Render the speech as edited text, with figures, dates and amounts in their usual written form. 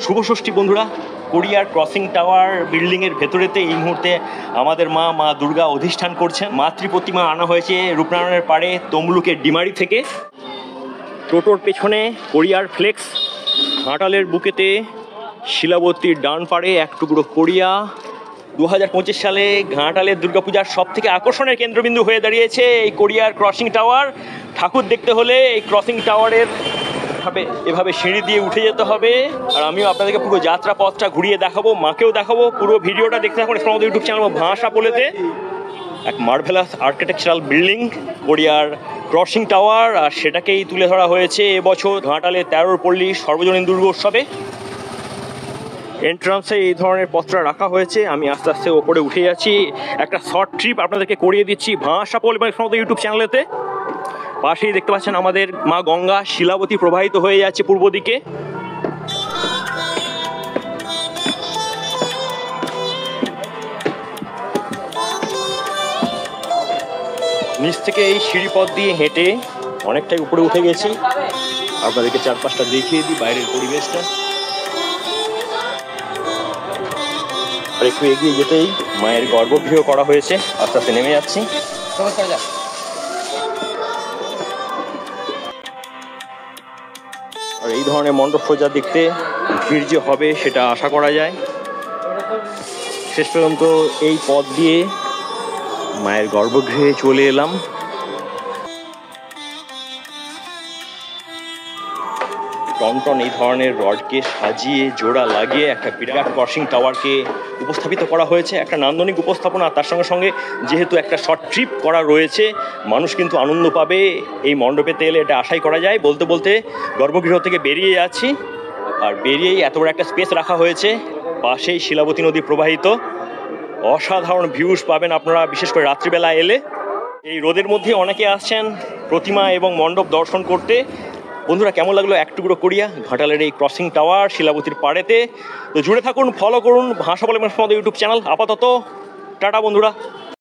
শুভ ষষ্ঠী বন্ধুরা। কোরিয়ার crossing tower বিল্ডিংয়ের ভেতরেতে এই মুহূর্তে আমাদের মা দুর্গা অধিষ্ঠান করছেন। মাতৃ প্রতিমা আনা হয়েছে রূপনারায়ণের পাড়ে তমলুকের ডিমারি থেকে। টোটোর পেছনে কোরিয়ার ফ্লেক্স, ঘাটালের বুকেতে শিলাবতীর ডান পাড়ে এক টুকরো কোরিয়া। 2025 সালে ঘাটালের দুর্গাপূজার সব থেকে আকর্ষণের কেন্দ্রবিন্দু হয়ে দাঁড়িয়েছে এই কোরিয়ার ক্রসিং টাওয়ার। ঠাকুর দেখতে হলে এই ক্রসিং টাওয়ারের এভাবে সিঁড়ি দিয়ে উঠে যেতে হবে। আর আমিও আপনাদেরকে পুরো যাত্রা পথটা ঘুরিয়ে দেখাবো, মাকেও দেখাবো। পুরো ভিডিওটা দেখতে থাকুন আমাদের ইউটিউব চ্যানেল ভাষা বলেতে। এক মার্ভেলাস আর্কিটেকচারাল বিল্ডিং কোরিয়ার ক্রসিং টাওয়ার, আর সেটাকেই তুলে ধরা হয়েছে এবছর ঘাটালে 13 পল্লী সর্বজনীন দুর্গোৎসবে। এন্ট্রান্সে এই ধরনের পত্রা রাখা হয়েছে। আমি আস্তে আস্তে ওপরে উঠে যাচ্ছি। একটা শর্ট ট্রিপ আপনাদেরকে করিয়ে দিচ্ছি ভাষা বলে আমাদের ইউটিউব চ্যানেলেতে। পাশেই দেখতে পাচ্ছেন আমাদের মা গঙ্গা শিলাবতী প্রবাহিত হয়ে যাচ্ছে পূর্ব দিকে। নিচ থেকে এই সিঁড়িপথ দিয়ে হেঁটে অনেকটাই উপরে উঠে গেছি। আপনাদেরকে চারপাশটা দেখিয়ে দিই, বাইরের পরিবেশটা। আর একটু এগিয়ে যেতেই মায়ের গর্ভগৃহ করা হয়েছে। আস্তে আস্তে নেমে যাচ্ছি। আর এই ধরনের মণ্ডপ সজ্জা দেখতে ভিড় যে হবে সেটা আশা করা যায়। শেষ পর্যন্ত এই পথ দিয়ে মায়ের গর্ভগৃহে চলে এলাম। টনটন এই ধরনের রডকে সাজিয়ে জোড়া লাগিয়ে একটা বিরাট ক্রসিং টাওয়ারকে উপস্থাপিত করা হয়েছে। একটা নান্দনিক উপস্থাপনা। তার সঙ্গে সঙ্গে যেহেতু একটা শর্ট ট্রিপ করা রয়েছে, মানুষ কিন্তু আনন্দ পাবে এই মণ্ডপেতে এলে, এটা আশাই করা যায়। বলতে বলতে গর্ভগৃহ থেকে বেরিয়ে যাচ্ছি। আর বেরিয়েই এত বড় একটা স্পেস রাখা হয়েছে, পাশেই শিলাবতী নদী প্রবাহিত। অসাধারণ ভিউজ পাবেন আপনারা, বিশেষ করে রাত্রিবেলা এলে। এই রোদের মধ্যে অনেকে আসছেন প্রতিমা এবং মণ্ডপ দর্শন করতে। বন্ধুরা, কেমন লাগলো এক টুকরো কোরিয়া ঘাটালের এই ক্রসিং টাওয়ার শিলাবতীর পাড়েতে? তো জুড়ে থাকুন, ফলো করুন ভাষা বলে আমাদের ইউটিউব চ্যানেল। আপাতত টাটা বন্ধুরা।